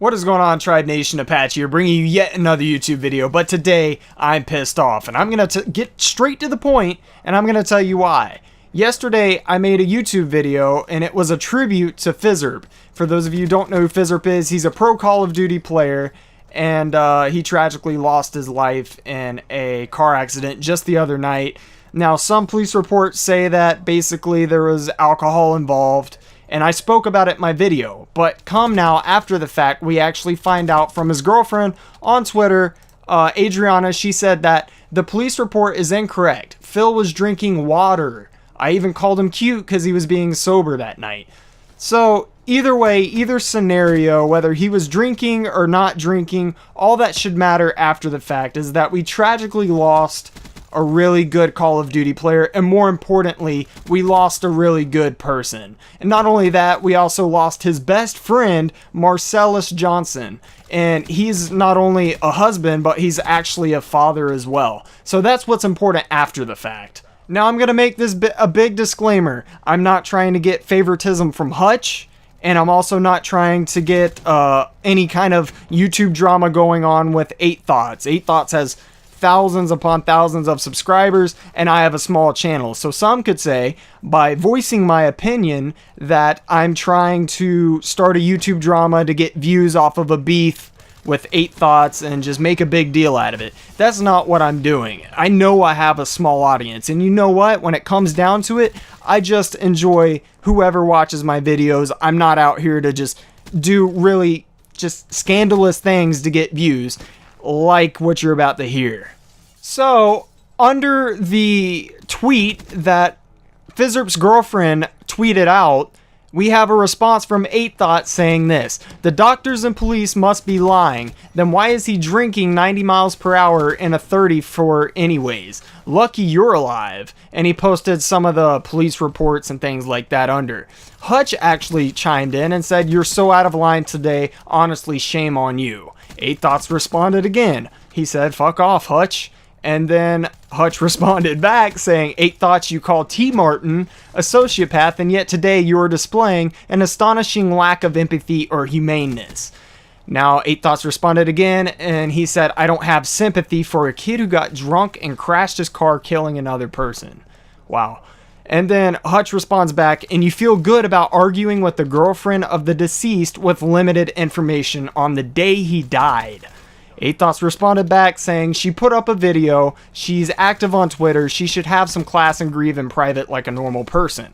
What is going on, Tribe Nation? Apache here, bringing you yet another YouTube video, but today I'm pissed off, and I'm going to get straight to the point, and I'm going to tell you why. Yesterday, I made a YouTube video, and it was a tribute to Phizzurp. For those of you who don't know who Phizzurp is, he's a pro Call of Duty player, and he tragically lost his life in a car accident just the other night. Now, some police reports say that basically there was alcohol involved, and I spoke about it in my video, but come now, after the fact, we actually find out from his girlfriend on Twitter, Adriana. She said that the police report is incorrect. Phil was drinking water. I even called him cute because he was being sober that night. So either way, either scenario, whether he was drinking or not drinking, all that should matter after the fact is that we tragically lost a really good Call of Duty player, and more importantly, we lost a really good person. And not only that, we also lost his best friend, Marcellus Johnson, and he's not only a husband, but he's actually a father as well. So that's what's important after the fact. Now I'm gonna make this a big disclaimer. I'm not trying to get favoritism from Hutch, and I'm also not trying to get any kind of YouTube drama going on with 8 Thoughts. 8 Thoughts has thousands upon thousands of subscribers, and I have a small channel. So some could say, by voicing my opinion, that I'm trying to start a YouTube drama to get views off of a beef with 8 Thoughts and just make a big deal out of it. That's not what I'm doing. I know I have a small audience, and you know what? When it comes down to it, I just enjoy whoever watches my videos. I'm not out here to just do really just scandalous things to get views, like what you're about to hear. So, under the tweet that Phizzurp's girlfriend tweeted out, we have a response from 8 Thoughts saying this: the doctors and police must be lying. Then why is he drinking 90 miles per hour in a 34 anyways? Lucky you're alive. And he posted some of the police reports and things like that under. Hutch actually chimed in and said, "You're so out of line today. Honestly, shame on you." 8 Thoughts responded again. He said, "Fuck off, Hutch." And then Hutch responded back saying, 8 Thoughts, you call T. Martin a sociopath, and yet today you are displaying an astonishing lack of empathy or humaneness. Now, 8 Thoughts responded again, and he said, "I don't have sympathy for a kid who got drunk and crashed his car, killing another person." Wow. And then Hutch responds back, "And you feel good about arguing with the girlfriend of the deceased with limited information on the day he died." 8 Thoughts responded back saying, "She put up a video, she's active on Twitter, she should have some class and grieve in private like a normal person."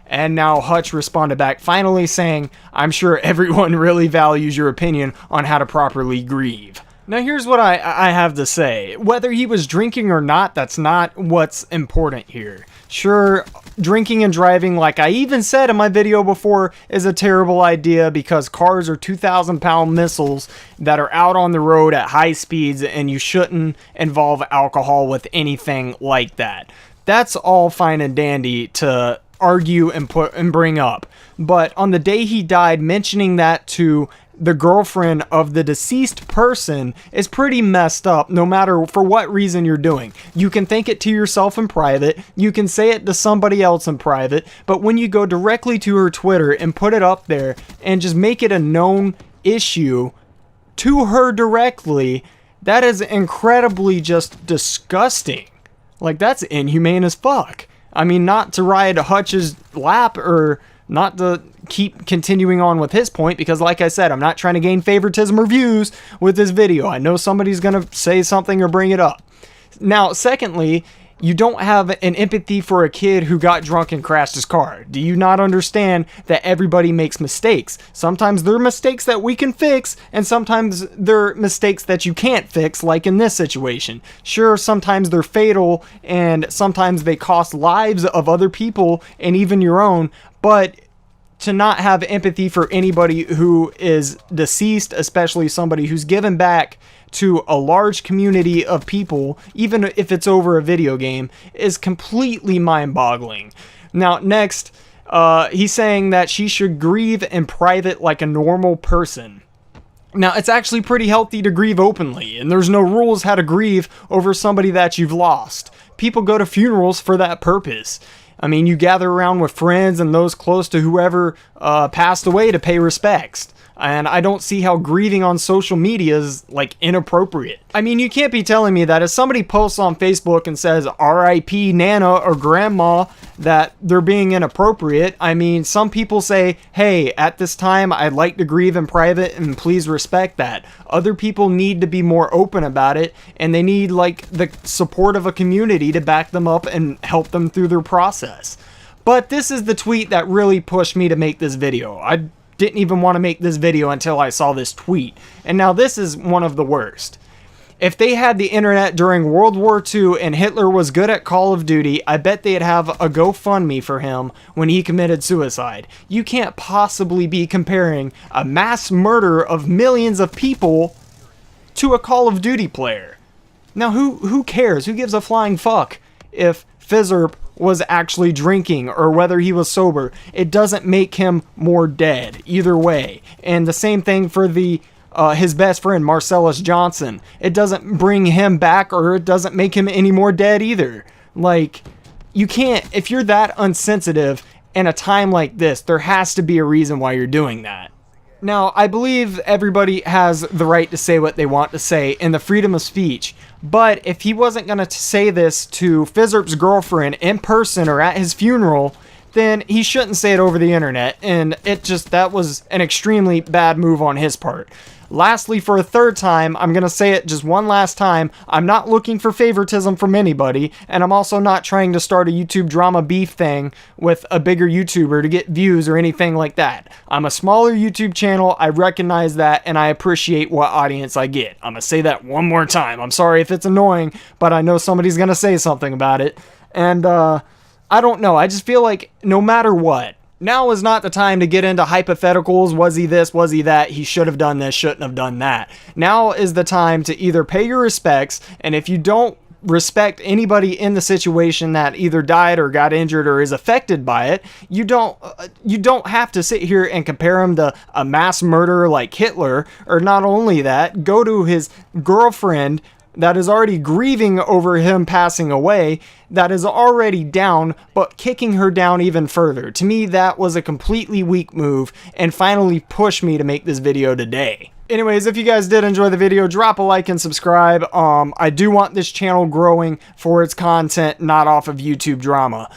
And now Hutch responded back finally saying, "I'm sure everyone really values your opinion on how to properly grieve." Now here's what I have to say. Whether he was drinking or not, that's not what's important here. Sure, drinking and driving, like I even said in my video before, is a terrible idea because cars are 2,000-pound missiles that are out on the road at high speeds, and you shouldn't involve alcohol with anything like that. That's all fine and dandy to argue and bring up. But on the day he died, mentioning that to the girlfriend of the deceased person is pretty messed up, no matter for what reason you're doing. You can think it to yourself in private, you can say it to somebody else in private, but when you go directly to her Twitter and put it up there and just make it a known issue to her directly, that is incredibly just disgusting. Like, that's inhumane as fuck. I mean, not to ride Hutch's lap or not to keep continuing on with his point, because like I said, I'm not trying to gain favoritism or views with this video. I know somebody's gonna say something or bring it up. Now, secondly, you don't have an empathy for a kid who got drunk and crashed his car. Do you not understand that everybody makes mistakes? Sometimes they're mistakes that we can fix, and sometimes they're mistakes that you can't fix, like in this situation. Sure, sometimes they're fatal, and sometimes they cost lives of other people and even your own, but to not have empathy for anybody who is deceased, especially somebody who's given back to a large community of people, even if it's over a video game, is completely mind-boggling. Now, next, he's saying that she should grieve in private like a normal person. Now, it's actually pretty healthy to grieve openly, and there's no rules how to grieve over somebody that you've lost. People go to funerals for that purpose. I mean, you gather around with friends and those close to whoever passed away to pay respects. and I don't see how grieving on social media is, like, inappropriate. I mean, you can't be telling me that if somebody posts on Facebook and says RIP Nana or Grandma, that they're being inappropriate. I mean, some people say, hey, at this time, I'd like to grieve in private and please respect that. Other people need to be more open about it, and they need, like, the support of a community to back them up and help them through their process. But this is the tweet that really pushed me to make this video. I didn't even want to make this video until I saw this tweet. And now this is one of the worst. If they had the internet during World War II and Hitler was good at Call of Duty, I bet they'd have a GoFundMe for him when he committed suicide. You can't possibly be comparing a mass murder of millions of people to a Call of Duty player. Now who cares? Who gives a flying fuck if Phizzurp was actually drinking or whether he was sober? It doesn't make him more dead either way. And the same thing for the his best friend Marcellus Johnson. It doesn't bring him back, or it doesn't make him any more dead either. Like, you can't, if you're that unsensitive in a time like this, there has to be a reason why you're doing that. Now, I believe everybody has the right to say what they want to say in the freedom of speech, but if he wasn't going to say this to Phizzurp's girlfriend in person or at his funeral, then he shouldn't say it over the internet, and that was an extremely bad move on his part. Lastly, for a third time, I'm going to say it just one last time, I'm not looking for favoritism from anybody, and I'm also not trying to start a YouTube drama beef thing with a bigger YouTuber to get views or anything like that. I'm a smaller YouTube channel, I recognize that, and I appreciate what audience I get. I'm going to say that one more time. I'm sorry if it's annoying, but I know somebody's going to say something about it. And, I don't know, I just feel like no matter what, now is not the time to get into hypotheticals. Was he this? Was he that? He should have done this, shouldn't have done that. Now is the time to either pay your respects, and if you don't respect anybody in the situation that either died or got injured or is affected by it, you don't have to sit here and compare him to a mass murderer like Hitler. Or not only that, go to his girlfriend that is already grieving over him passing away, that is already down, but kicking her down even further. To me, that was a completely weak move and finally pushed me to make this video today. Anyways, if you guys did enjoy the video, drop a like and subscribe. I do want this channel growing for its content, not off of YouTube drama.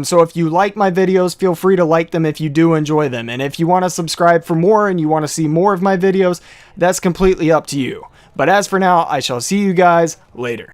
So if you like my videos, feel free to like them if you do enjoy them. And if you want to subscribe for more and you want to see more of my videos, that's completely up to you. But as for now, I shall see you guys later.